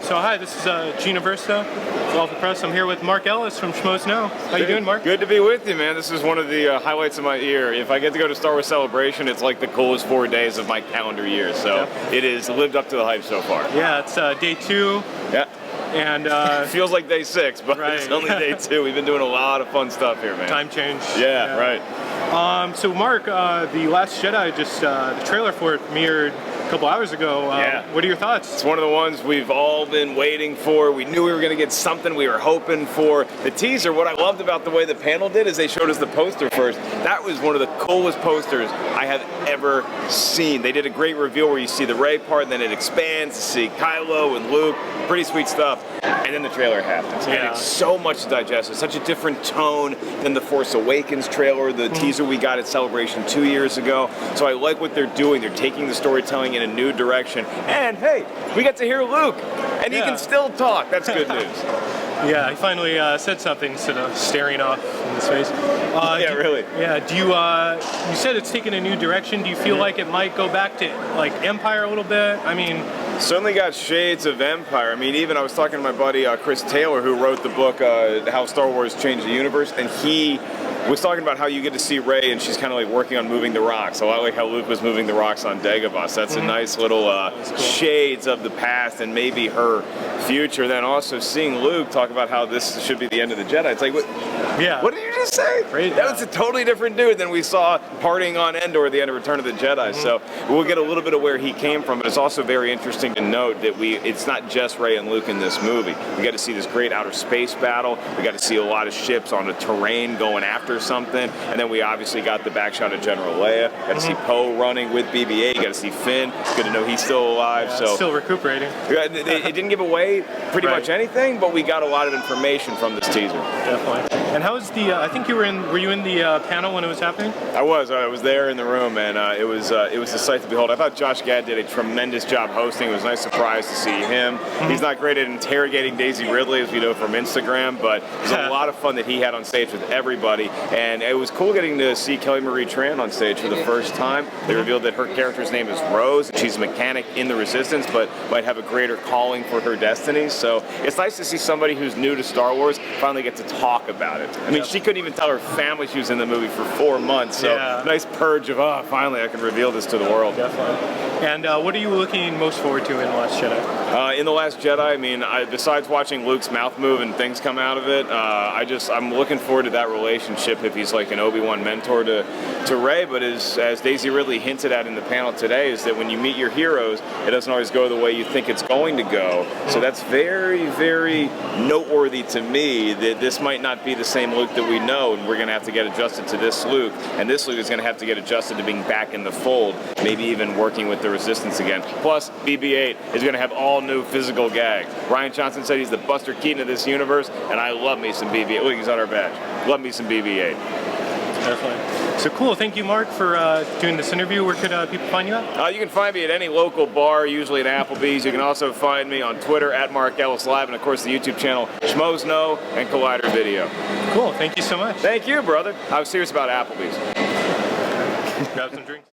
So hi, this is Gina Versa, Waffle Press. I'm here with Mark Ellis from Schmoes Know. How you doing, Mark? Good to be with you, man. This is one of the highlights of my year. If I get to go to Star Wars Celebration, it's like the coolest 4 days of my calendar year. So It has lived up to the hype so far. Yeah, it's day 2. Yeah. And feels like day 6, but right. It's only day 2. We've been doing a lot of fun stuff here, man. Time change. Yeah. Right. So Mark, the Last Jedi, just the trailer for it premiered a couple hours ago. What are your thoughts? It's one of the ones we've all been waiting for. We knew we were going to get something we were hoping for. The teaser, what I loved about the way the panel did is they showed us the poster first. That was one of the coolest posters I have ever seen. They did a great reveal where you see the Rey part and then it expands to see Kylo and Luke. Pretty sweet stuff. And then the trailer happens. Yeah. And it's so much to digest. It's such a different tone than the Force Awakens trailer, the teaser we got at Celebration 2 years ago. So I like what they're doing. They're taking the storytelling in a new direction. And hey, we get to hear Luke. And he can still talk. That's good news. Yeah, he finally said something instead of staring off in his face. Really. Yeah, do you, you said it's taken a new direction. Do you feel like it might go back to like Empire a little bit? I mean, certainly got shades of Empire. I mean, even I was talking to my buddy Chris Taylor, who wrote the book How Star Wars Changed the Universe, and he was talking about how you get to see Rey and she's kind of like working on moving the rocks. A lot like how Luke was moving the rocks on Dagobah. That's a nice little cool. Shades of the past and maybe her future. Then also seeing Luke talk about how this should be the end of the Jedi. It's like, what did you just say? Great, that was a totally different dude than we saw partying on Endor at the end of Return of the Jedi. So we'll get a little bit of where he came from, but it's also very interesting to note that it's not just Rey and Luke in this movie. We got to see this great outer space battle. We got to see a lot of ships on the terrain going after something, and then we obviously got the back shot of General Leia. Got to see Poe running with BB-8. Got to see Finn. It's good to know he's still alive. So still recuperating. It didn't give away pretty much anything, but we got a lot of information from this teaser. Definitely. And how was the? I think you were in. Were you in the panel when it was happening? I was. I was there in the room, and it was a sight to behold. I thought Josh Gad did a tremendous job hosting. It was a nice surprise to see him. He's not great at interrogating Daisy Ridley, as we know from Instagram, but it was a lot of fun that he had on stage with everybody, and it was cool getting to see Kelly Marie Tran on stage for the first time. They revealed that her character's name is Rose, and she's a mechanic in the Resistance, but might have a greater calling for her destiny. So it's nice to see somebody who's new to Star Wars finally get to talk about it. I mean, she couldn't even tell her family she was in the movie for 4 months, so nice purge of, finally I can reveal this to the world. Definitely. And what are you looking most forward to in The Last Jedi? In The Last Jedi, I mean, besides watching Luke's mouth move and things come out of it, I'm looking forward to that relationship if he's like an Obi-Wan mentor to Rey, but as Daisy Ridley hinted at in the panel today, is that when you meet your heroes, it doesn't always go the way you think it's going to go. So that's very, very noteworthy to me that this might not be the same Luke that we know, and we're going to have to get adjusted to this Luke, and this Luke is going to have to get adjusted to being back in the fold, maybe even working with the Resistance again. Plus, BB-8 is going to have all new physical gags. Rian Johnson said he's the Buster Keaton of this universe, and I love me some BB-8. Look, he's on our badge. Love me some BB-8. Definitely. So cool. Thank you, Mark, for doing this interview. Where could people find you at? You can find me at any local bar, usually at Applebee's. You can also find me on Twitter at Mark Ellis Live, and of course the YouTube channel Schmoes Know and Collider Video. Cool. Thank you so much. Thank you, brother. I was serious about Applebee's. Grab some drinks.